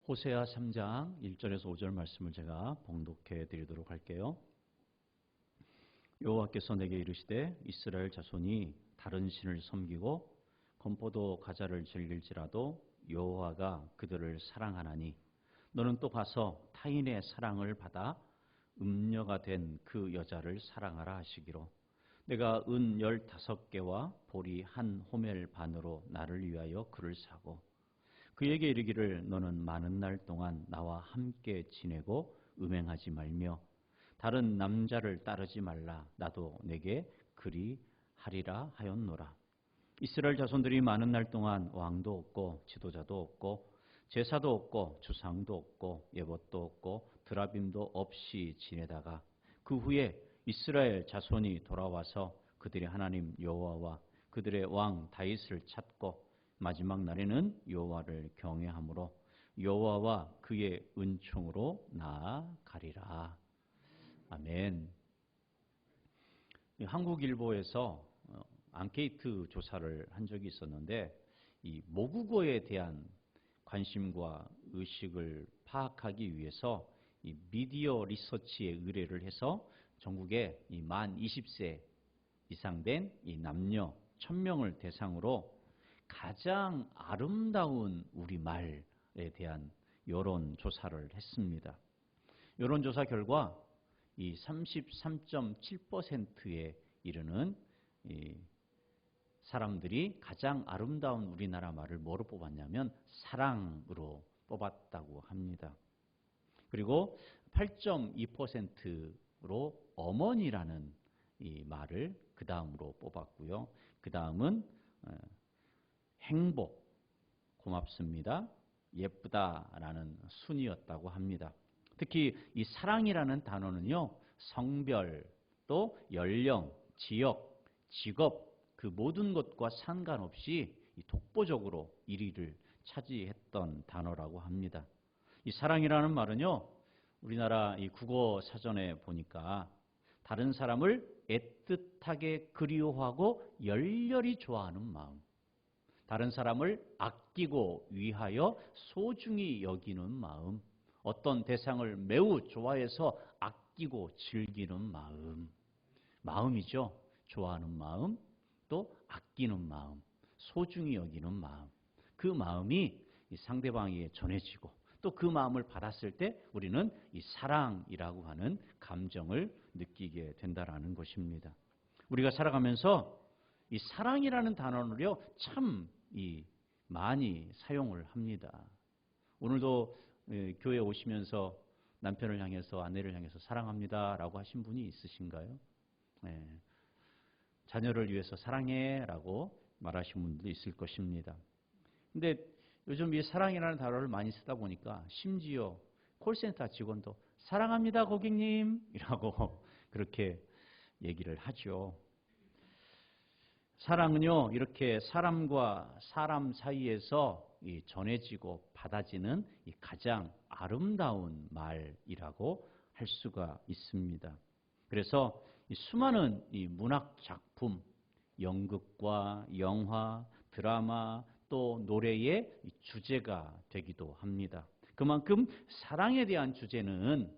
호세아 3장 1절에서 5절 말씀을 제가 봉독해 드리도록 할게요. 여호와께서 내게 이르시되 이스라엘 자손이 다른 신을 섬기고 건포도 과자를 즐길지라도 여호와가 그들을 사랑하나니 너는 또 가서 타인의 사랑을 받아 음녀가 된 그 여자를 사랑하라 하시기로 내가 은 15개와 보리 한 호멜 반으로 나를 위하여 그를 사고 그에게 이르기를 너는 많은 날 동안 나와 함께 지내고 음행하지 말며 다른 남자를 따르지 말라 나도 내게 그리 하리라 하였노라. 이스라엘 자손들이 많은 날 동안 왕도 없고 지도자도 없고 제사도 없고 주상도 없고 예봇도 없고 드라빔도 없이 지내다가 그 후에 이스라엘 자손이 돌아와서 그들의 하나님 여호와와 그들의 왕 다윗을 찾고 마지막 날에는 여호와를 경외함으로 여호와와 그의 은총으로 나아가리라. 아멘. 한국일보에서 앙케이트 조사를 한 적이 있었는데 이 모국어에 대한 관심과 의식을 파악하기 위해서 이 미디어 리서치에 의뢰를 해서 전국에 이 만 20세 이상 된 이 남녀 1000명을 대상으로 가장 아름다운 우리말에 대한 여론조사를 했습니다. 여론조사 결과 이 33.7%에 이르는 이 사람들이 가장 아름다운 우리나라 말을 뭐로 뽑았냐면 사랑으로 뽑았다고 합니다. 그리고 8.2%로 어머니라는 이 말을 그 다음으로 뽑았고요. 그 다음은 행복, 고맙습니다, 예쁘다라는 순이었다고 합니다. 특히 이 사랑이라는 단어는요, 성별, 또 연령, 지역, 직업 그 모든 것과 상관없이 독보적으로 1위를 차지했던 단어라고 합니다. 이 사랑이라는 말은요, 우리나라 이 국어 사전에 보니까 다른 사람을 애틋하게 그리워하고 열렬히 좋아하는 마음, 다른 사람을 아끼고 위하여 소중히 여기는 마음, 어떤 대상을 매우 좋아해서 아끼고 즐기는 마음, 마음이죠. 좋아하는 마음, 또 아끼는 마음, 소중히 여기는 마음, 그 마음이 이 상대방에게 전해지고 또 그 마음을 받았을 때 우리는 이 사랑이라고 하는 감정을 느끼게 된다라는 것입니다. 우리가 살아가면서 이 사랑이라는 단어를요 참 많이 사용을 합니다. 오늘도 교회 오시면서 남편을 향해서 아내를 향해서 사랑합니다라고 하신 분이 있으신가요? 네. 자녀를 위해서 사랑해라고 말하신 분도 있을 것입니다. 근데 요즘 이 사랑이라는 단어를 많이 쓰다 보니까 심지어 콜센터 직원도 사랑합니다 고객님이라고 그렇게 얘기를 하죠. 사랑은요 이렇게 사람과 사람 사이에서 전해지고 받아지는 가장 아름다운 말이라고 할 수가 있습니다. 그래서 수많은 문학 작품, 연극과 영화, 드라마, 또 노래의 주제가 되기도 합니다. 그만큼 사랑에 대한 주제는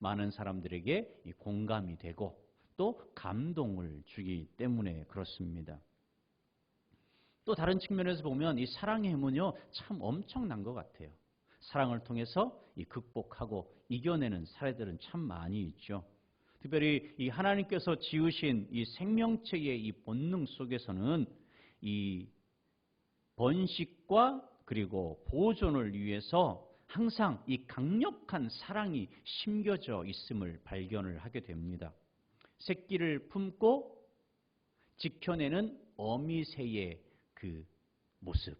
많은 사람들에게 공감이 되고 또 감동을 주기 때문에 그렇습니다. 또 다른 측면에서 보면 이 사랑의 힘은요 참 엄청난 것 같아요. 사랑을 통해서 극복하고 이겨내는 사례들은 참 많이 있죠. 특별히 이 하나님께서 지으신 이 생명체의 이 본능 속에서는 이 번식과 그리고 보존을 위해서 항상 이 강력한 사랑이 심겨져 있음을 발견을 하게 됩니다. 새끼를 품고 지켜내는 어미새의 그 모습.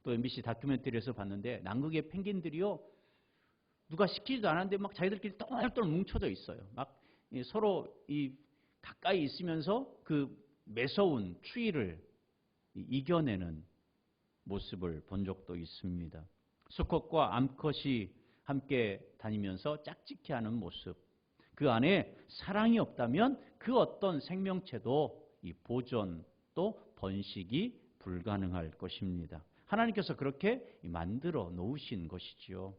또 MBC 다큐멘터리에서 봤는데 남극의 펭귄들이요 누가 시키지도 않았는데 막 자기들끼리 똘똘 뭉쳐져 있어요. 막 서로 가까이 있으면서 그 매서운 추위를 이겨내는 모습을 본 적도 있습니다. 수컷과 암컷이 함께 다니면서 짝짓기하는 모습. 그 안에 사랑이 없다면 그 어떤 생명체도 이 보존 또 번식이 불가능할 것입니다. 하나님께서 그렇게 만들어 놓으신 것이지요.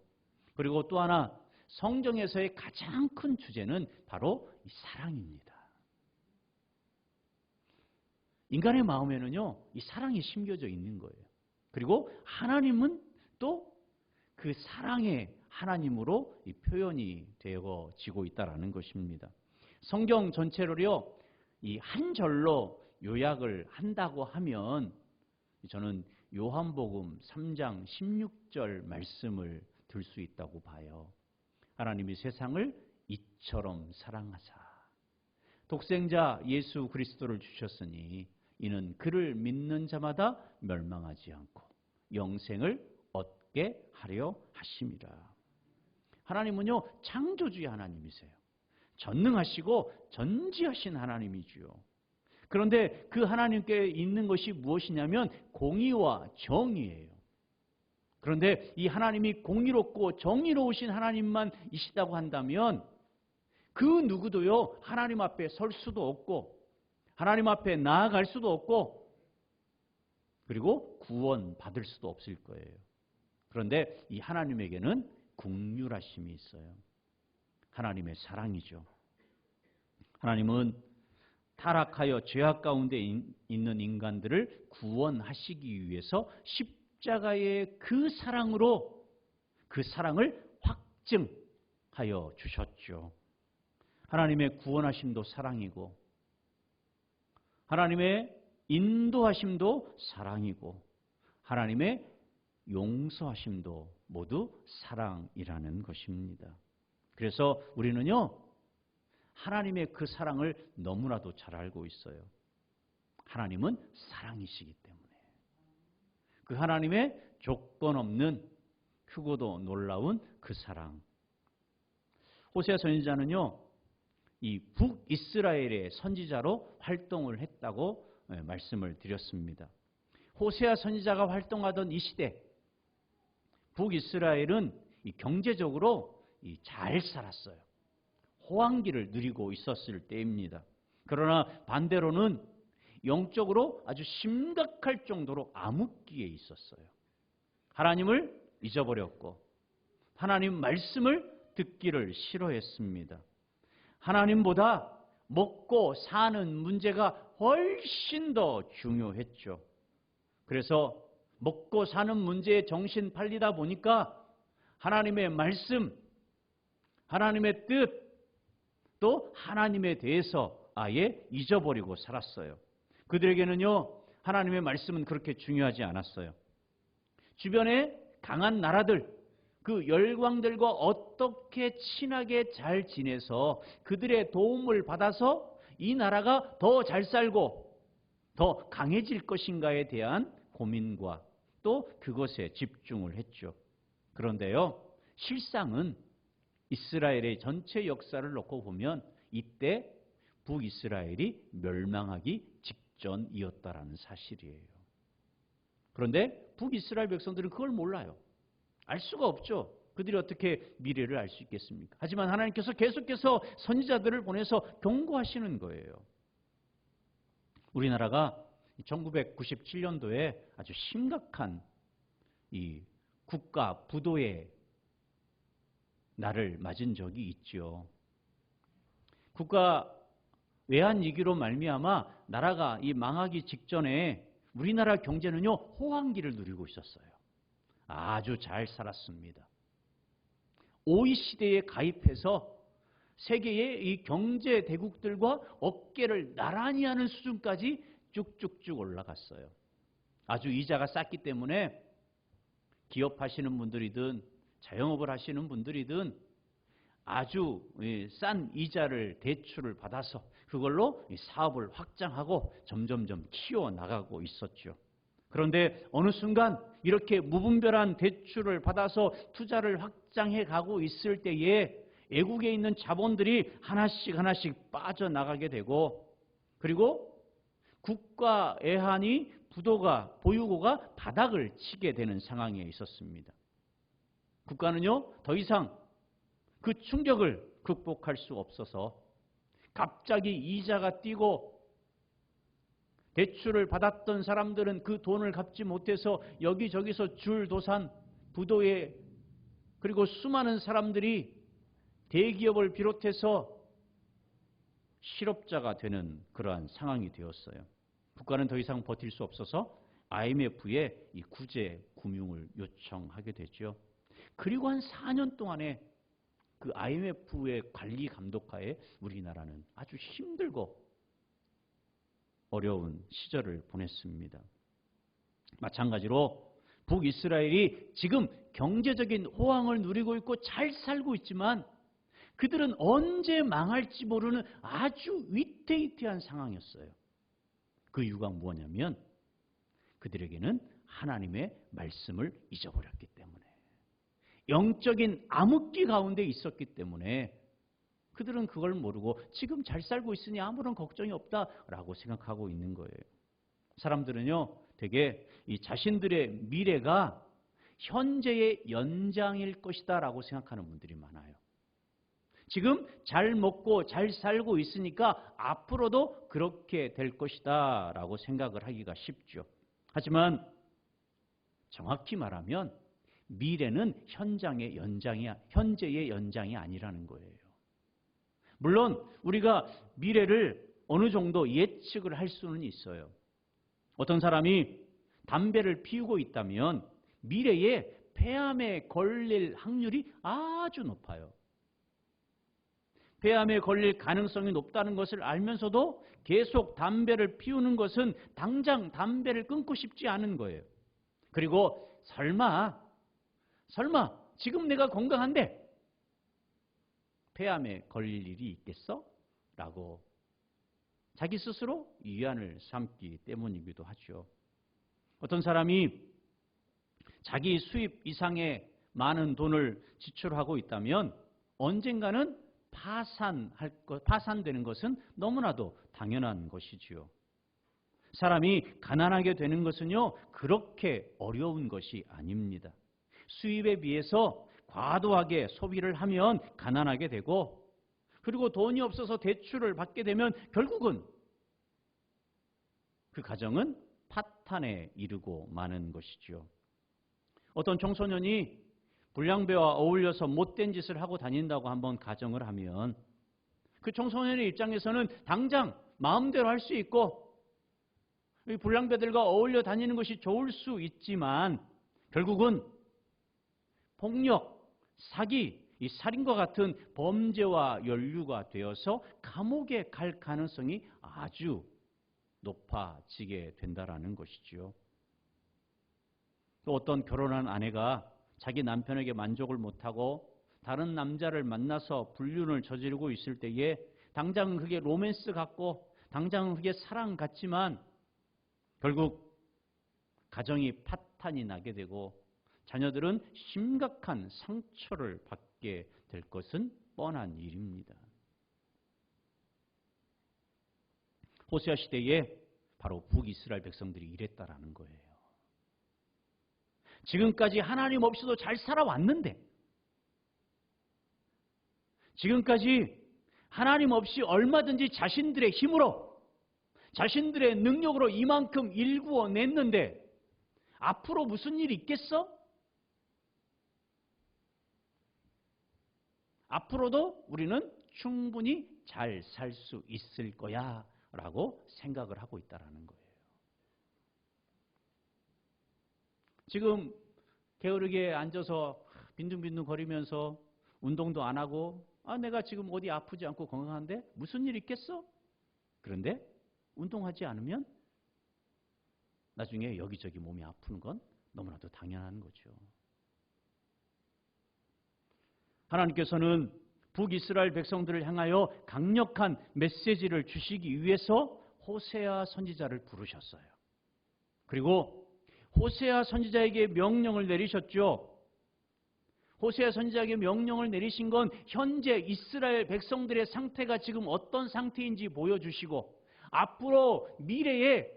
그리고 또 하나 성경에서의 가장 큰 주제는 바로 이 사랑입니다. 인간의 마음에는요, 이 사랑이 심겨져 있는 거예요. 그리고 하나님은 또 그 사랑의 하나님으로 이 표현이 되어지고 있다는 것입니다. 성경 전체를요, 이 한 절로 요약을 한다고 하면 저는 요한복음 3장 16절 말씀을 들 수 있다고 봐요. 하나님이 세상을 이처럼 사랑하사 독생자 예수 그리스도를 주셨으니 이는 그를 믿는 자마다 멸망하지 않고 영생을 얻게 하려 하심이라. 하나님은요, 창조주의 하나님이세요. 전능하시고 전지하신 하나님이지요. 그런데 그 하나님께 있는 것이 무엇이냐면 공의와 정의예요. 그런데 이 하나님이 공의롭고 정의로우신 하나님만 이시다고 한다면 그 누구도요, 하나님 앞에 설 수도 없고 하나님 앞에 나아갈 수도 없고 그리고 구원받을 수도 없을 거예요. 그런데 이 하나님에게는 긍휼하심이 있어요. 하나님의 사랑이죠. 하나님은 타락하여 죄악 가운데 있는 인간들을 구원하시기 위해서 십자가의 그 사랑으로 그 사랑을 확증하여 주셨죠. 하나님의 구원하심도 사랑이고 하나님의 인도하심도 사랑이고 하나님의 용서하심도 모두 사랑이라는 것입니다. 그래서 우리는요, 하나님의 그 사랑을 너무나도 잘 알고 있어요. 하나님은 사랑이시기 때문에. 그 하나님의 조건 없는 크고도 놀라운 그 사랑. 호세아 선지자는요, 이 북이스라엘의 선지자로 활동을 했다고 말씀을 드렸습니다. 호세아 선지자가 활동하던 이 시대, 북이스라엘은 경제적으로 잘 살았어요. 호황기를 누리고 있었을 때입니다. 그러나 반대로는 영적으로 아주 심각할 정도로 암흑기에 있었어요. 하나님을 잊어버렸고 하나님 말씀을 듣기를 싫어했습니다. 하나님보다 먹고 사는 문제가 훨씬 더 중요했죠. 그래서 먹고 사는 문제에 정신 팔리다 보니까 하나님의 말씀, 하나님의 뜻, 또 하나님에 대해서 아예 잊어버리고 살았어요. 그들에게는요, 하나님의 말씀은 그렇게 중요하지 않았어요. 주변에 강한 나라들, 그 열왕들과 어떻게 친하게 잘 지내서 그들의 도움을 받아서 이 나라가 더 잘 살고 더 강해질 것인가에 대한 고민과 또 그것에 집중을 했죠. 그런데요, 실상은 이스라엘의 전체 역사를 놓고 보면 이때 북이스라엘이 멸망하기 직전이었다라는 사실이에요. 그런데 북이스라엘 백성들은 그걸 몰라요. 알 수가 없죠. 그들이 어떻게 미래를 알 수 있겠습니까? 하지만 하나님께서 계속해서 선지자들을 보내서 경고하시는 거예요. 우리나라가 1997년도에 아주 심각한 이 국가 부도의 날을 맞은 적이 있죠. 국가 외환 위기로 말미암아 나라가 이 망하기 직전에 우리나라 경제는요, 호황기를 누리고 있었어요. 아주 잘 살았습니다. OECD에 가입해서 세계의 이 경제 대국들과 어깨를 나란히 하는 수준까지 쭉쭉쭉 올라갔어요. 아주 이자가 쌌기 때문에 기업하시는 분들이든 자영업을 하시는 분들이든 아주 싼 이자를 대출을 받아서 그걸로 사업을 확장하고 점점점 키워나가고 있었죠. 그런데 어느 순간 이렇게 무분별한 대출을 받아서 투자를 확장해 가고 있을 때에 애국에 있는 자본들이 하나씩 하나씩 빠져나가게 되고 그리고 국가 애환이 부도가 보유고가 바닥을 치게 되는 상황에 있었습니다. 국가는요, 더 이상 그 충격을 극복할 수 없어서 갑자기 이자가 뛰고 대출을 받았던 사람들은 그 돈을 갚지 못해서 여기저기서 줄도산, 부도에, 그리고 수많은 사람들이 대기업을 비롯해서 실업자가 되는 그러한 상황이 되었어요. 국가는 더 이상 버틸 수 없어서 IMF에 이 구제 금융을 요청하게 되죠. 그리고 한 4년 동안에 그 IMF의 관리 감독하에 우리나라는 아주 힘들고 어려운 시절을 보냈습니다. 마찬가지로 북이스라엘이 지금 경제적인 호황을 누리고 있고 잘 살고 있지만 그들은 언제 망할지 모르는 아주 위태위태한 상황이었어요. 그 이유가 뭐냐면 그들에게는 하나님의 말씀을 잊어버렸기 때문에, 영적인 암흑기 가운데 있었기 때문에 그들은 그걸 모르고 지금 잘 살고 있으니 아무런 걱정이 없다라고 생각하고 있는 거예요. 사람들은요, 되게 이 자신들의 미래가 현재의 연장일 것이다 라고 생각하는 분들이 많아요. 지금 잘 먹고 잘 살고 있으니까 앞으로도 그렇게 될 것이다 라고 생각을 하기가 쉽죠. 하지만 정확히 말하면 미래는 현재의 연장이 아니라는 거예요. 물론 우리가 미래를 어느 정도 예측을 할 수는 있어요. 어떤 사람이 담배를 피우고 있다면 미래에 폐암에 걸릴 확률이 아주 높아요. 폐암에 걸릴 가능성이 높다는 것을 알면서도 계속 담배를 피우는 것은 당장 담배를 끊고 싶지 않은 거예요. 그리고 설마 지금 내가 건강한데 폐암에 걸릴 일이 있겠어? 라고 자기 스스로 위안을 삼기 때문이기도 하죠. 어떤 사람이 자기 수입 이상의 많은 돈을 지출하고 있다면 언젠가는 파산되는 것은 너무나도 당연한 것이지요. 사람이 가난하게 되는 것은요, 그렇게 어려운 것이 아닙니다. 수입에 비해서 과도하게 소비를 하면 가난하게 되고, 그리고 돈이 없어서 대출을 받게 되면 결국은 그 가정은 파탄에 이르고 마는 것이죠. 어떤 청소년이 불량배와 어울려서 못된 짓을 하고 다닌다고 한번 가정을 하면 그 청소년의 입장에서는 당장 마음대로 할 수 있고 불량배들과 어울려 다니는 것이 좋을 수 있지만 결국은 폭력, 사기, 이 살인과 같은 범죄와 연루가 되어서 감옥에 갈 가능성이 아주 높아지게 된다라는 것이지요. 또 어떤 결혼한 아내가 자기 남편에게 만족을 못하고 다른 남자를 만나서 불륜을 저지르고 있을 때에 당장은 그게 로맨스 같고 당장은 그게 사랑 같지만 결국 가정이 파탄이 나게 되고 자녀들은 심각한 상처를 받게 될 것은 뻔한 일입니다. 호세아 시대에 바로 북이스라엘 백성들이 이랬다라는 거예요. 지금까지 하나님 없이도 잘 살아왔는데, 지금까지 하나님 없이 얼마든지 자신들의 힘으로, 자신들의 능력으로 이만큼 일구어냈는데 앞으로 무슨 일이 있겠어? 앞으로도 우리는 충분히 잘 살 수 있을 거야 라고 생각을 하고 있다는 거예요. 지금 게으르게 앉아서 빈둥빈둥 거리면서 운동도 안 하고 내가 지금 어디 아프지 않고 건강한데 무슨 일 있겠어? 그런데 운동하지 않으면 나중에 여기저기 몸이 아프는 건 너무나도 당연한 거죠. 하나님께서는 북이스라엘 백성들을 향하여 강력한 메시지를 주시기 위해서 호세아 선지자를 부르셨어요. 그리고 호세아 선지자에게 명령을 내리셨죠. 호세아 선지자에게 명령을 내리신 건 현재 이스라엘 백성들의 상태가 지금 어떤 상태인지 보여주시고 앞으로 미래에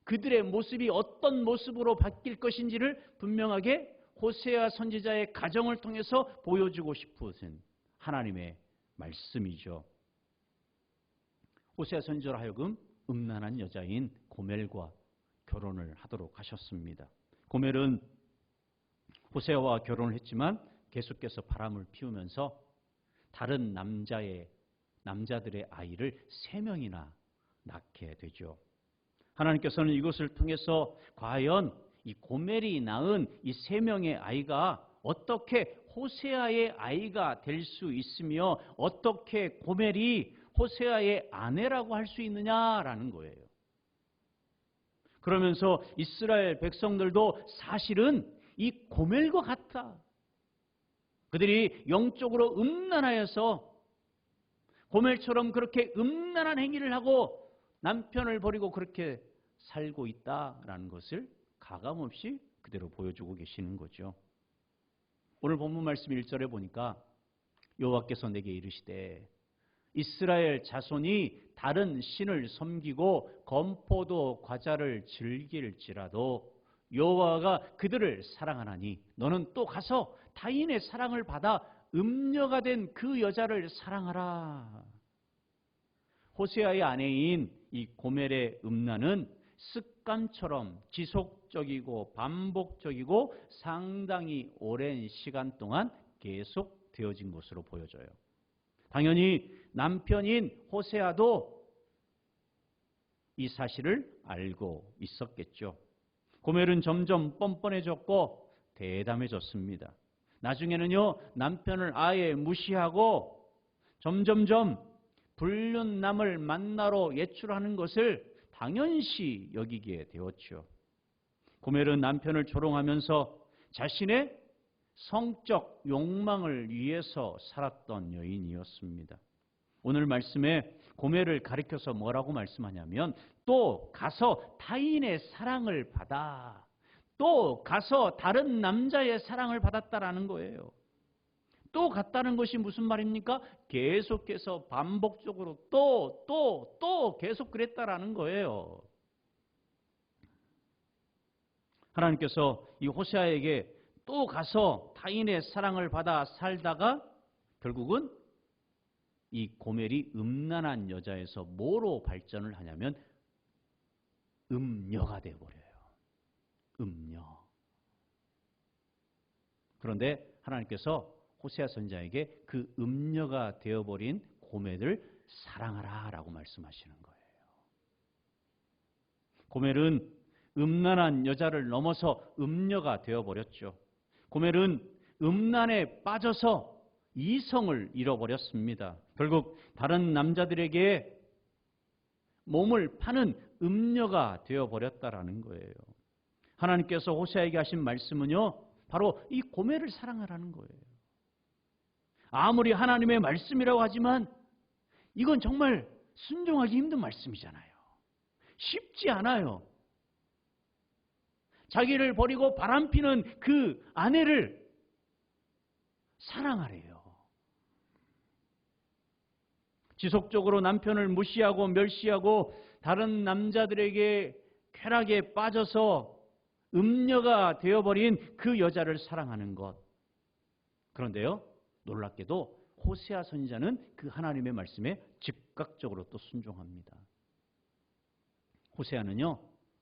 그들의 모습이 어떤 모습으로 바뀔 것인지를 분명하게 호세아 선지자의 가정을 통해서 보여주고 싶으신 하나님의 말씀이죠. 호세아 선지자로 하여금 음란한 여자인 고멜과 결혼을 하도록 하셨습니다. 고멜은 호세아와 결혼을 했지만 계속해서 바람을 피우면서 다른 남자들의 아이를 3명이나 낳게 되죠. 하나님께서는 이것을 통해서 과연 이 고멜이 낳은 이 3명의 아이가 어떻게 호세아의 아이가 될 수 있으며 어떻게 고멜이 호세아의 아내라고 할 수 있느냐라는 거예요. 그러면서 이스라엘 백성들도 사실은 이 고멜과 같다. 그들이 영적으로 음란하여서 고멜처럼 그렇게 음란한 행위를 하고 남편을 버리고 그렇게 살고 있다라는 것을 가감없이 그대로 보여주고 계시는 거죠. 오늘 본문 말씀 1절에 보니까 여호와께서 내게 이르시되 이스라엘 자손이 다른 신을 섬기고 건포도 과자를 즐길지라도 여호와가 그들을 사랑하나니 너는 또 가서 타인의 사랑을 받아 음녀가 된 그 여자를 사랑하라. 호세아의 아내인 이 고멜의 음란은 습관처럼 지속적이고 반복적이고 상당히 오랜 시간 동안 계속 되어진 것으로 보여져요. 당연히 남편인 호세아도 이 사실을 알고 있었겠죠. 고멜은 점점 뻔뻔해졌고 대담해졌습니다. 나중에는요, 남편을 아예 무시하고 점점점 불륜남을 만나러 외출하는 것을 당연시 여기게 되었죠. 고멜은 남편을 조롱하면서 자신의 성적 욕망을 위해서 살았던 여인이었습니다. 오늘 말씀에 고멜을 가리켜서 뭐라고 말씀하냐면 또 가서 타인의 사랑을 받아 또 가서 다른 남자의 사랑을 받았다라는 거예요. 또 갔다는 것이 무슨 말입니까? 계속해서 반복적으로 또 계속 그랬다라는 거예요. 하나님께서 이 호세아에게 또 가서 타인의 사랑을 받아 살다가 결국은 이 고멜이 음란한 여자에서 뭐로 발전을 하냐면 음녀가 되어버려요. 음녀. 그런데 하나님께서 호세아 선지자에게 그 음녀가 되어버린 고멜을 사랑하라 라고 말씀하시는 거예요. 고멜은 음란한 여자를 넘어서 음녀가 되어버렸죠. 고멜은 음란에 빠져서 이성을 잃어버렸습니다. 결국 다른 남자들에게 몸을 파는 음녀가 되어버렸다라는 거예요. 하나님께서 호세아에게 하신 말씀은요, 바로 이 고멜을 사랑하라는 거예요. 아무리 하나님의 말씀이라고 하지만 이건 정말 순종하기 힘든 말씀이잖아요. 쉽지 않아요. 자기를 버리고 바람피는 그 아내를 사랑하래요. 지속적으로 남편을 무시하고 멸시하고 다른 남자들에게 쾌락에 빠져서 음녀가 되어버린 그 여자를 사랑하는 것. 그런데요, 놀랍게도 호세아 선지자는 그 하나님의 말씀에 즉각적으로 또 순종합니다. 호세아는요,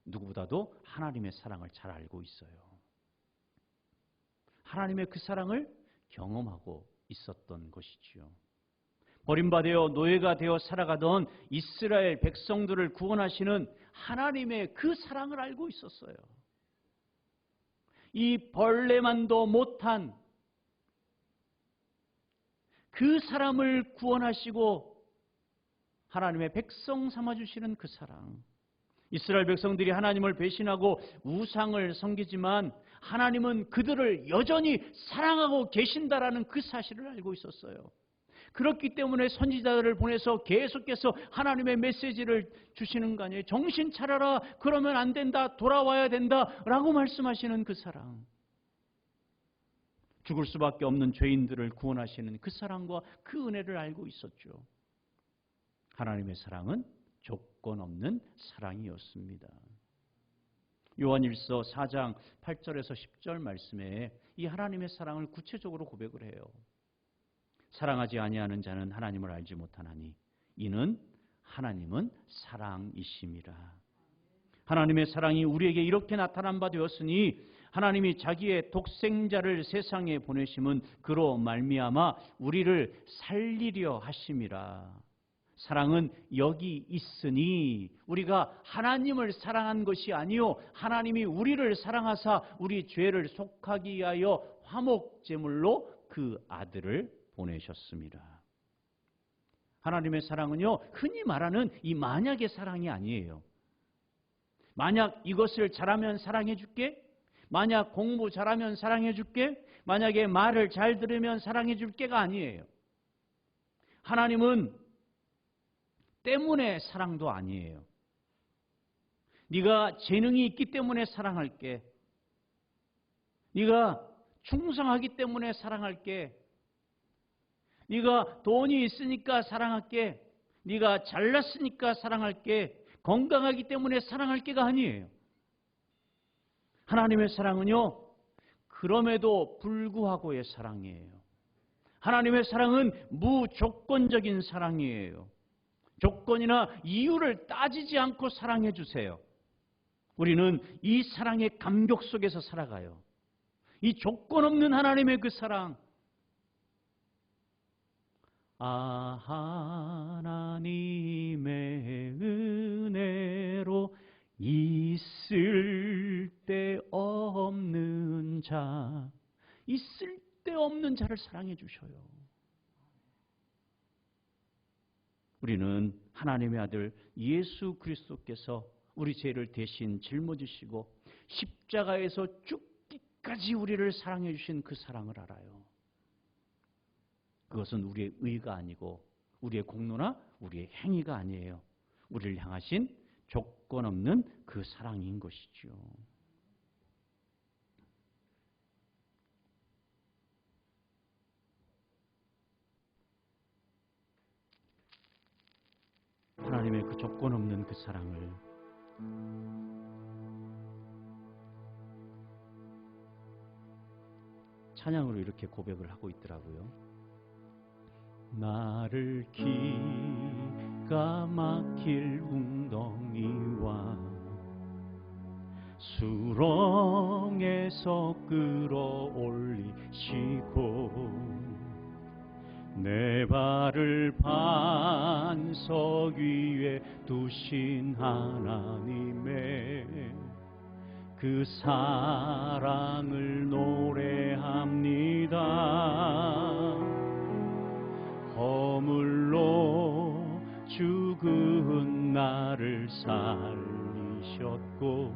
누구보다도 하나님의 사랑을 잘 알고 있어요. 하나님의 그 사랑을 경험하고 있었던 것이지요. 버림받아 노예가 되어 살아가던 이스라엘 백성들을 구원하시는 하나님의 그 사랑을 알고 있었어요. 이 벌레만도 못한 그 사람을 구원하시고 하나님의 백성 삼아주시는 그 사랑. 이스라엘 백성들이 하나님을 배신하고 우상을 섬기지만 하나님은 그들을 여전히 사랑하고 계신다라는 그 사실을 알고 있었어요. 그렇기 때문에 선지자들을 보내서 계속해서 하나님의 메시지를 주시는 거 아니에요. 정신 차려라. 그러면 안 된다. 돌아와야 된다. 라고 말씀하시는 그 사랑. 죽을 수밖에 없는 죄인들을 구원하시는 그 사랑과 그 은혜를 알고 있었죠. 하나님의 사랑은 조건 없는 사랑이었습니다. 요한일서 4장 8절에서 10절 말씀에 이 하나님의 사랑을 구체적으로 고백을 해요. 사랑하지 아니하는 자는 하나님을 알지 못하나니 이는 하나님은 사랑이심이라. 하나님의 사랑이 우리에게 이렇게 나타난 바 되었으니 하나님이 자기의 독생자를 세상에 보내심은 그로 말미암아 우리를 살리려 하심이라. 사랑은 여기 있으니 우리가 하나님을 사랑한 것이 아니요 하나님이 우리를 사랑하사 우리 죄를 속하기 위하여 화목제물로 그 아들을 보내셨습니다. 하나님의 사랑은요 흔히 말하는 이 만약의 사랑이 아니에요. 만약 이것을 잘하면 사랑해 줄게, 만약 공부 잘하면 사랑해 줄게, 만약에 말을 잘 들으면 사랑해 줄게가 아니에요. 하나님은 때문에 사랑도 아니에요. 네가 재능이 있기 때문에 사랑할게, 네가 충성하기 때문에 사랑할게, 네가 돈이 있으니까 사랑할게, 네가 잘났으니까 사랑할게, 건강하기 때문에 사랑할게가 아니에요. 하나님의 사랑은요 그럼에도 불구하고의 사랑이에요. 하나님의 사랑은 무조건적인 사랑이에요. 조건이나 이유를 따지지 않고 사랑해 주세요. 우리는 이 사랑의 감격 속에서 살아가요. 이 조건 없는 하나님의 그 사랑. 하나님의 은혜로 있을 데 없는 자, 있을 데 없는 자를 사랑해 주셔요. 우리는 하나님의 아들 예수 그리스도께서 우리 죄를 대신 짊어지시고 십자가에서 죽기까지 우리를 사랑해 주신 그 사랑을 알아요. 그것은 우리의 의가 아니고 우리의 공로나 우리의 행위가 아니에요. 우리를 향하신 조건 없는 그 사랑인 것이죠. 하나님의 그 조건 없는 그 사랑을 찬양으로 이렇게 고백을 하고 있더라고요. 나를 기가 막힐 웅덩이와 수렁에서 끌어올리시고 내 발을 반석 위에 두신 하나님의 그 사랑을 노래합니다. 허물로 죽은 나를 살리셨고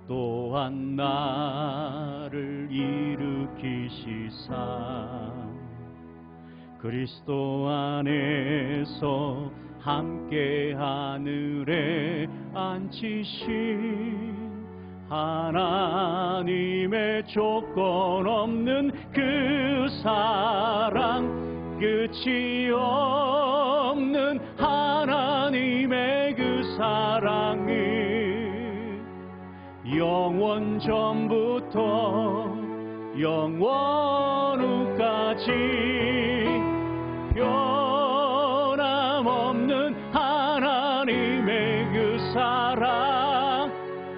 또한 나를 일으키시사 그리스도 안에서 함께 하늘에 앉히신 하나님의 조건 없는 그 사랑, 끝이 없는 하나님의 그 사랑이 영원 전부터 영원 후까지 변함없는 하나님의 그 사랑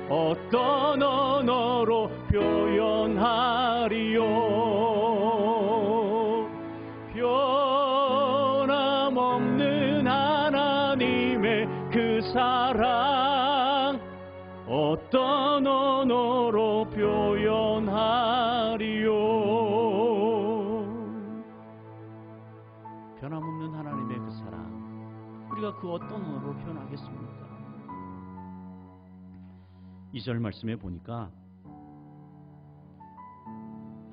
어떤 언어로 표현하리요. 변함없는 하나님의 그 사랑 어떤 언어로 표현하리요. 변함없는 하나님의 그 사랑 우리가 그 어떤 언어로 표현하겠습니까? 2절 말씀에 보니까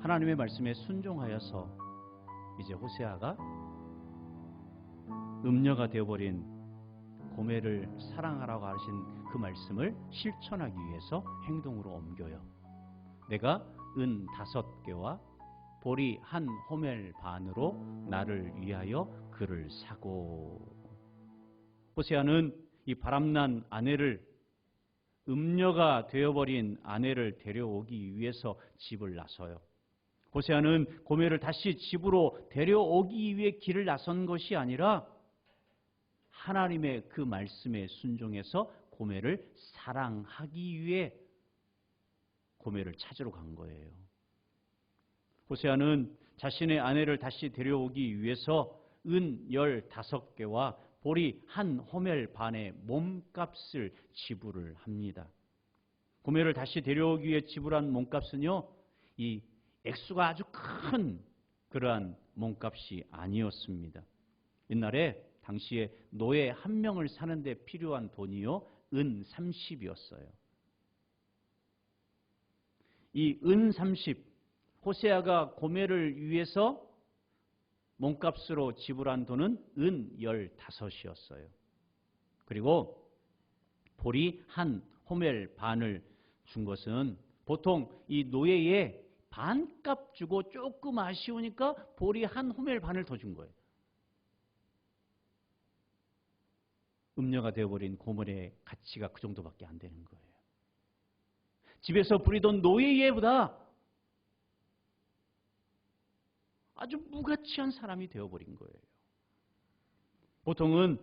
하나님의 말씀에 순종하여서 이제 호세아가 음녀가 되어버린 고멜을 사랑하라고 하신 그 말씀을 실천하기 위해서 행동으로 옮겨요. 내가 은 5개와 보리 1 호멜 반으로 나를 위하여 그를 사고. 호세아는 이 바람난 아내를 음녀가 되어버린 아내를 데려오기 위해서 집을 나서요. 호세아는 고멜을 다시 집으로 데려오기 위해 길을 나선 것이 아니라 하나님의 그 말씀에 순종해서 고멜을 사랑하기 위해 고멜을 찾으러 간 거예요. 호세아는 자신의 아내를 다시 데려오기 위해서 은 15개와 보리 1호멜 반의 몸값을 지불을 합니다. 고멜을 다시 데려오기 위해 지불한 몸값은요, 이 액수가 아주 큰 그러한 몸값이 아니었습니다. 옛날에 당시에 노예 한 명을 사는데 필요한 돈이요, 은 30이었어요. 이 은 30, 호세아가 고멜을 위해서 몸값으로 지불한 돈은 은 15이었어요. 그리고 보리 1호멜 반을 준 것은 보통 이 노예의 반값 주고 조금 아쉬우니까 보리 1호멜 반을 더 준 거예요. 음녀가 되어버린 고멜의 가치가 그 정도밖에 안 되는 거예요. 집에서 부리던 노예보다 아주 무가치한 사람이 되어버린 거예요. 보통은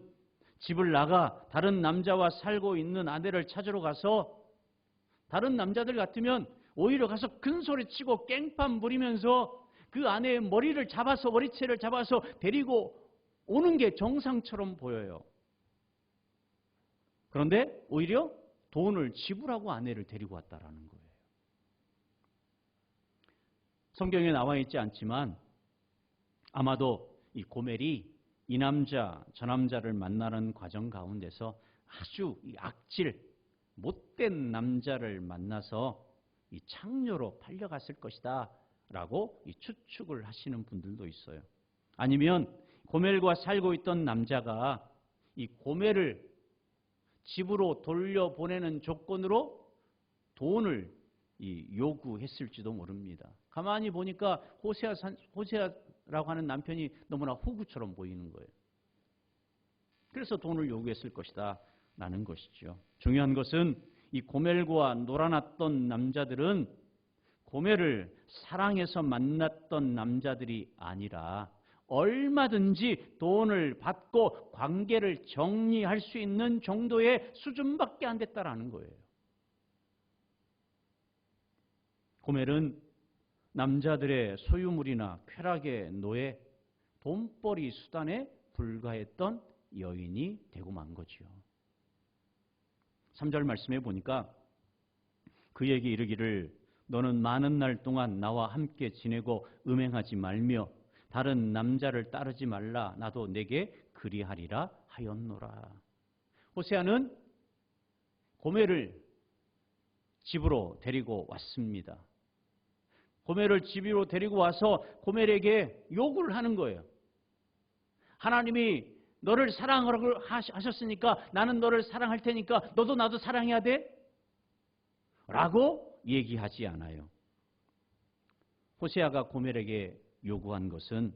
집을 나가 다른 남자와 살고 있는 아내를 찾으러 가서 다른 남자들 같으면 오히려 가서 큰 소리 치고 깽판 부리면서 그 아내의 머리채를 잡아서 데리고 오는 게 정상처럼 보여요. 그런데 오히려 돈을 지불하고 아내를 데리고 왔다라는 거예요. 성경에 나와 있지 않지만 아마도 이 고멜이 이 남자 저 남자를 만나는 과정 가운데서 아주 이 악질 못된 남자를 만나서 이 창녀로 팔려갔을 것이다 라고 이 추측을 하시는 분들도 있어요. 아니면 고멜과 살고 있던 남자가 이 고멜을 집으로 돌려보내는 조건으로 돈을 요구했을지도 모릅니다. 가만히 보니까 호세아라고 하는 남편이 너무나 호구처럼 보이는 거예요. 그래서 돈을 요구했을 것이다 라는 것이죠. 중요한 것은 이 고멜과 놀아났던 남자들은 고멜을 사랑해서 만났던 남자들이 아니라 얼마든지 돈을 받고 관계를 정리할 수 있는 정도의 수준밖에 안 됐다라는 거예요. 고멜은 남자들의 소유물이나 쾌락의 노예, 돈벌이 수단에 불과했던 여인이 되고 만 거지요. 3절 말씀에 보니까 그에게 이르기를 너는 많은 날 동안 나와 함께 지내고 음행하지 말며 다른 남자를 따르지 말라. 나도 내게 그리하리라 하였노라. 호세아는 고멜을 집으로 데리고 왔습니다. 고멜을 집으로 데리고 와서 고멜에게 요구를 하는 거예요. 하나님이 너를 사랑하라고 하셨으니까 나는 너를 사랑할 테니까 너도 나도 사랑해야 돼? 라고 얘기하지 않아요. 호세아가 고멜에게 요구한 것은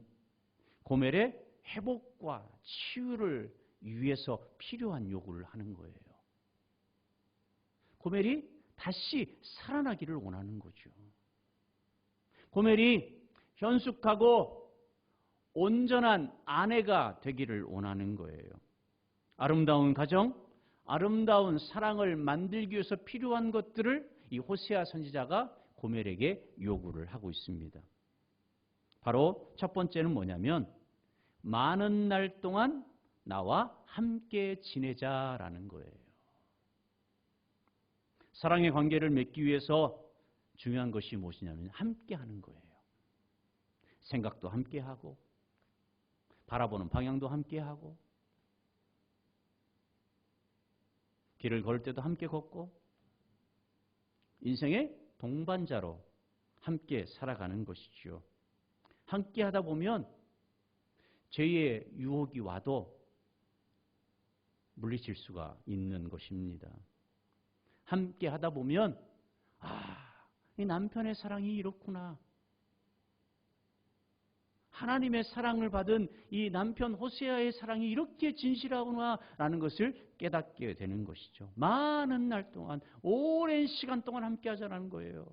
고멜의 회복과 치유를 위해서 필요한 요구를 하는 거예요. 고멜이 다시 살아나기를 원하는 거죠. 고멜이 현숙하고 온전한 아내가 되기를 원하는 거예요. 아름다운 가정, 아름다운 사랑을 만들기 위해서 필요한 것들을 이 호세아 선지자가 고멜에게 요구를 하고 있습니다. 바로 첫 번째는 뭐냐면 많은 날 동안 나와 함께 지내자라는 거예요. 사랑의 관계를 맺기 위해서 중요한 것이 무엇이냐면 함께 하는 거예요. 생각도 함께 하고 바라보는 방향도 함께 하고 길을 걸을 때도 함께 걷고 인생의 동반자로 함께 살아가는 것이죠. 함께 하다 보면 죄의 유혹이 와도 물리칠 수가 있는 것입니다. 함께 하다 보면 이 남편의 사랑이 이렇구나. 하나님의 사랑을 받은 이 남편 호세아의 사랑이 이렇게 진실하구나라는 것을 깨닫게 되는 것이죠. 많은 날 동안, 오랜 시간 동안 함께 하자는 거예요.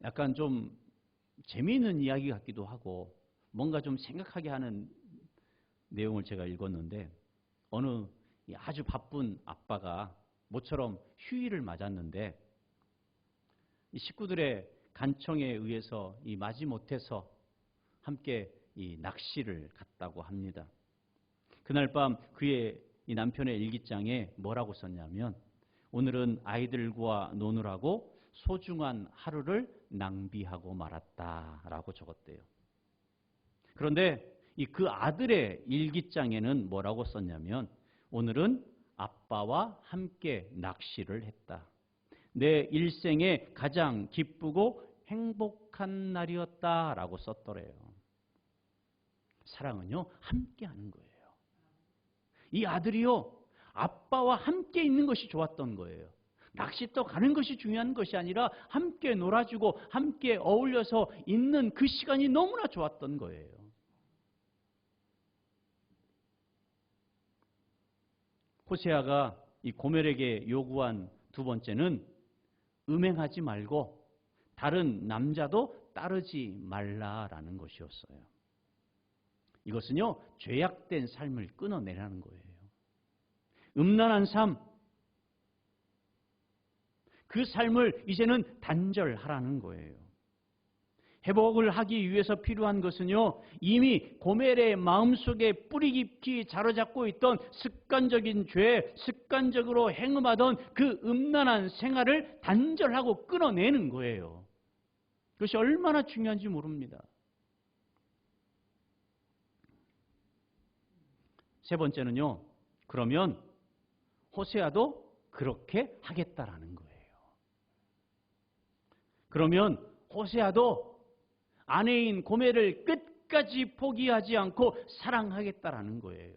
약간 좀 재미있는 이야기 같기도 하고 뭔가 좀 생각하게 하는 내용을 제가 읽었는데 어느 아주 바쁜 아빠가 모처럼 휴일을 맞았는데 이 식구들의 간청에 의해서 마지못해서 함께 이 낚시를 갔다고 합니다. 그날 밤 그의 이 남편의 일기장에 뭐라고 썼냐면 오늘은 아이들과 노느라고 소중한 하루를 낭비하고 말았다라고 적었대요. 그런데 그 아들의 일기장에는 뭐라고 썼냐면 오늘은 아빠와 함께 낚시를 했다. 내 일생에 가장 기쁘고 행복한 날이었다라고 썼더래요. 사랑은요, 함께 하는 거예요. 이 아들이요, 아빠와 함께 있는 것이 좋았던 거예요. 낚시터 가는 것이 중요한 것이 아니라 함께 놀아주고 함께 어울려서 있는 그 시간이 너무나 좋았던 거예요. 호세아가 이 고멜에게 요구한 두 번째는 음행하지 말고 다른 남자도 따르지 말라라는 것이었어요. 이것은요, 죄악된 삶을 끊어내라는 거예요. 음란한 삶, 그 삶을 이제는 단절하라는 거예요. 회복을 하기 위해서 필요한 것은요, 이미 고멜의 마음속에 뿌리 깊이 자로잡고 있던 습관적인 죄, 습관적으로 행음하던 그 음란한 생활을 단절하고 끊어내는 거예요. 그것이 얼마나 중요한지 모릅니다. 세 번째는요, 그러면 호세아도 그렇게 하겠다라는 거예요. 그러면 호세아도 아내인 고멜을 끝까지 포기하지 않고 사랑하겠다라는 거예요.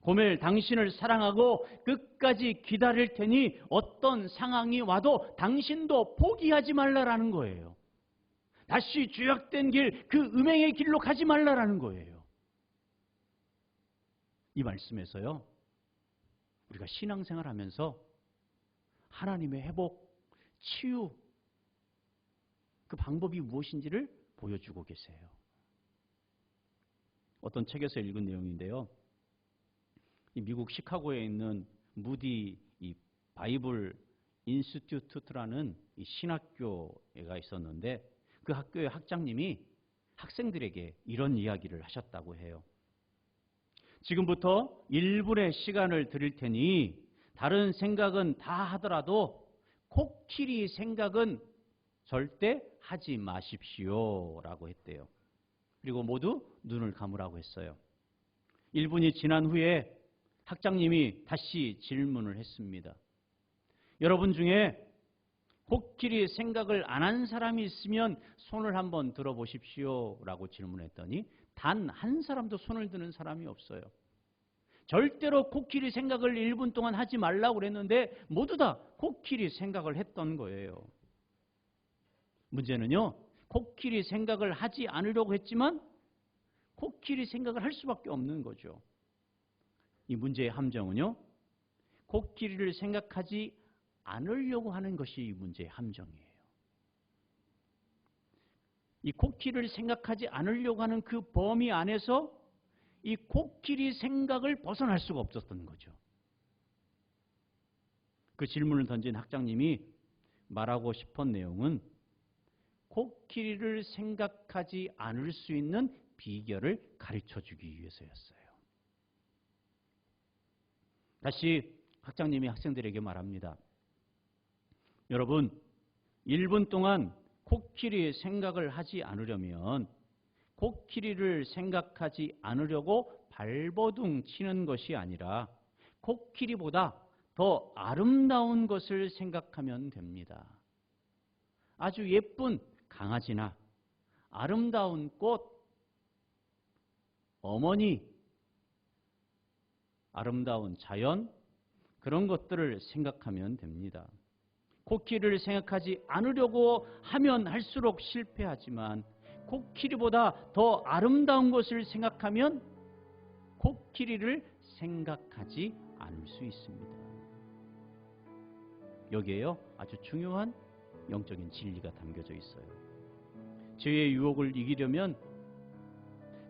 고멜, 당신을 사랑하고 끝까지 기다릴 테니 어떤 상황이 와도 당신도 포기하지 말라라는 거예요. 다시 죄악된 길, 그 음행의 길로 가지 말라라는 거예요. 이 말씀에서요, 우리가 신앙생활 하면서 하나님의 회복, 치유, 그 방법이 무엇인지를 보여주고 계세요. 어떤 책에서 읽은 내용인데요. 이 미국 시카고에 있는 무디 이 바이블 인스티튜트라는 이 신학교가 있었는데 그 학교의 학장님이 학생들에게 이런 이야기를 하셨다고 해요. 지금부터 1분의 시간을 드릴 테니 다른 생각은 다 하더라도 코끼리 생각은 절대 하지 마십시오 라고 했대요. 그리고 모두 눈을 감으라고 했어요. 1분이 지난 후에 학장님이 다시 질문을 했습니다. 여러분 중에 코끼리 생각을 안 한 사람이 있으면 손을 한번 들어보십시오 라고 질문했더니 단 한 사람도 손을 드는 사람이 없어요. 절대로 코끼리 생각을 1분 동안 하지 말라고 그랬는데 모두 다 코끼리 생각을 했던 거예요. 문제는요, 코끼리 생각을 하지 않으려고 했지만 코끼리 생각을 할 수밖에 없는 거죠. 이 문제의 함정은요, 코끼리를 생각하지 않으려고 하는 것이 이 문제의 함정이에요. 이 코끼리를 생각하지 않으려고 하는 그 범위 안에서 이 코끼리 생각을 벗어날 수가 없었던 거죠. 그 질문을 던진 학장님이 말하고 싶은 내용은 코끼리를 생각하지 않을 수 있는 비결을 가르쳐 주기 위해서였어요. 다시 학장님이 학생들에게 말합니다. 여러분, 1분 동안 코끼리 생각을 하지 않으려면 코끼리를 생각하지 않으려고 발버둥 치는 것이 아니라 코끼리보다 더 아름다운 것을 생각하면 됩니다. 아주 예쁜 강아지나 아름다운 꽃, 어머니, 아름다운 자연, 그런 것들을 생각하면 됩니다. 코끼리를 생각하지 않으려고 하면 할수록 실패하지만 코끼리보다 더 아름다운 것을 생각하면 코끼리를 생각하지 않을 수 있습니다. 여기에요, 아주 중요한 영적인 진리가 담겨져 있어요. 죄의 유혹을 이기려면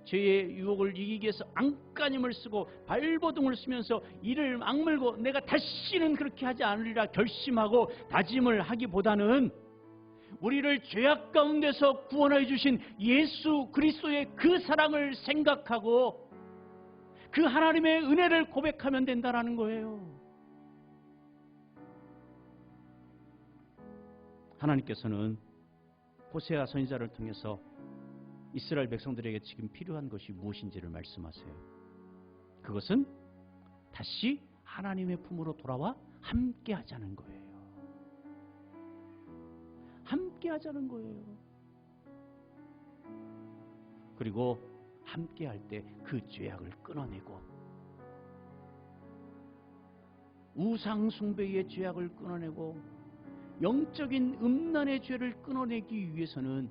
죄의 유혹을 이기기 위해서 안간힘을 쓰고 발버둥을 쓰면서 이를 악물고 내가 다시는 그렇게 하지 않으리라 결심하고 다짐을 하기보다는 우리를 죄악 가운데서 구원하여 주신 예수 그리스도의 그 사랑을 생각하고 그 하나님의 은혜를 고백하면 된다는 거예요. 하나님께서는 호세아 선지자를 통해서 이스라엘 백성들에게 지금 필요한 것이 무엇인지를 말씀하세요. 그것은 다시 하나님의 품으로 돌아와 함께 하자는 거예요. 함께 하자는 거예요. 그리고 함께 할 때 그 죄악을 끊어내고 우상 숭배의 죄악을 끊어내고 영적인 음란의 죄를 끊어내기 위해서는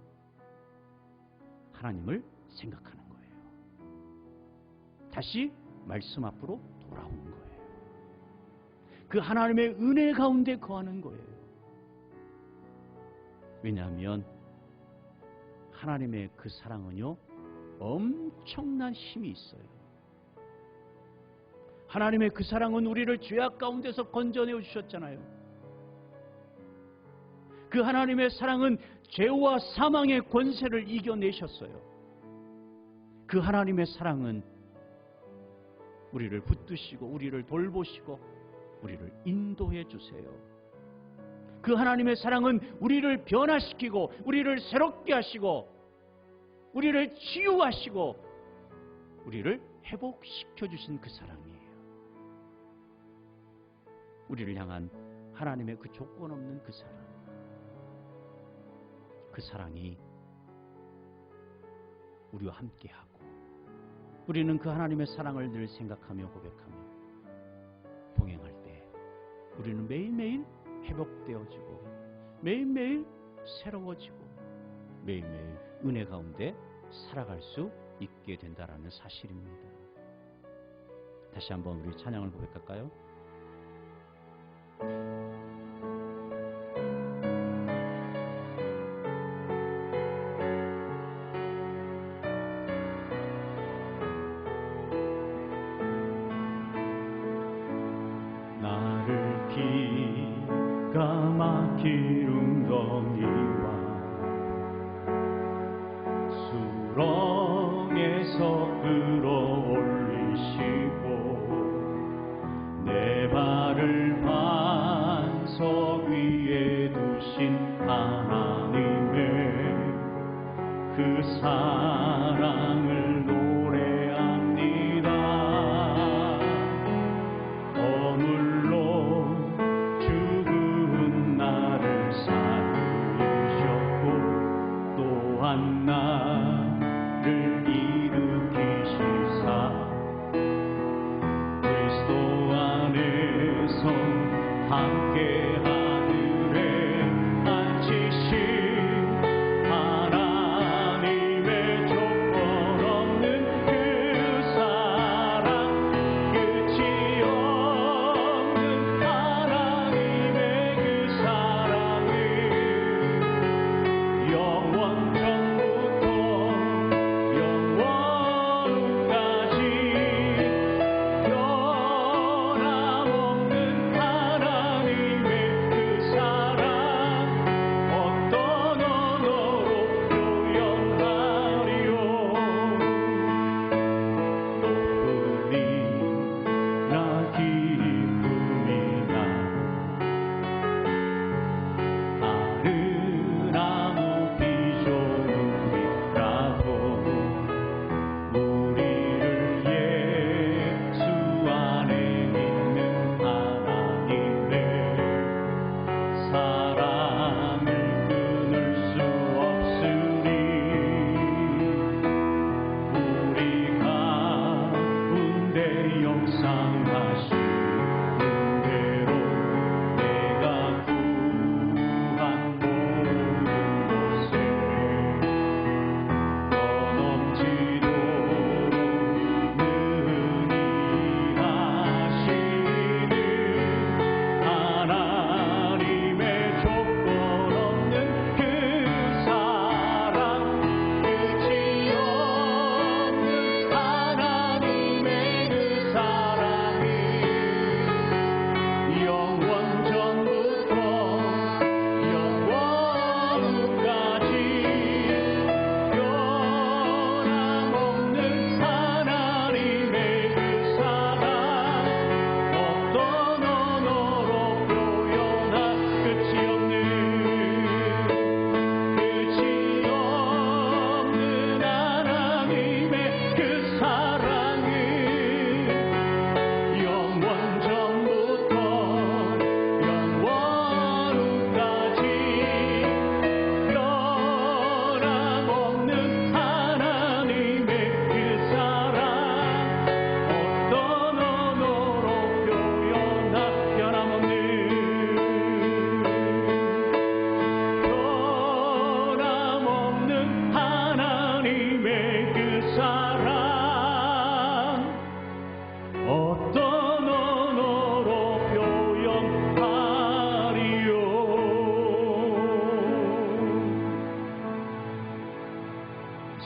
하나님을 생각하는 거예요. 다시 말씀 앞으로 돌아오는 거예요. 그 하나님의 은혜 가운데 거하는 거예요. 왜냐하면 하나님의 그 사랑은요 엄청난 힘이 있어요. 하나님의 그 사랑은 우리를 죄악 가운데서 건져내어 주셨잖아요. 그 하나님의 사랑은 죄와 사망의 권세를 이겨내셨어요. 그 하나님의 사랑은 우리를 붙드시고 우리를 돌보시고 우리를 인도해 주세요. 그 하나님의 사랑은 우리를 변화시키고 우리를 새롭게 하시고 우리를 치유하시고 우리를 회복시켜 주신 그 사랑이에요. 우리를 향한 하나님의 그 조건 없는 그 사랑, 그 사랑이 우리와 함께하고 우리는 그 하나님의 사랑을 늘 생각하며 고백하며 동행할 때 우리는 매일매일 회복되어지고 매일매일 새로워지고 매일매일 은혜 가운데 살아갈 수 있게 된다라는 사실입니다. 다시 한번 우리 찬양을 고백할까요? 나를 기가 막힌 웅덩이와 수렁에서 끌어올리시고 내 발을 반석 위에 두신 하나님의 그 사랑을 노래합니다. 허물로 죽은 나를 살리셨고 또한 나를 일으키시사 그리스도 안에서 함께 하늘에 앉히신 하나님의 조건 없는 그 사랑, 끝이 없는 하나님의 그 사랑을 영원전부터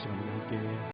시간 우리 함께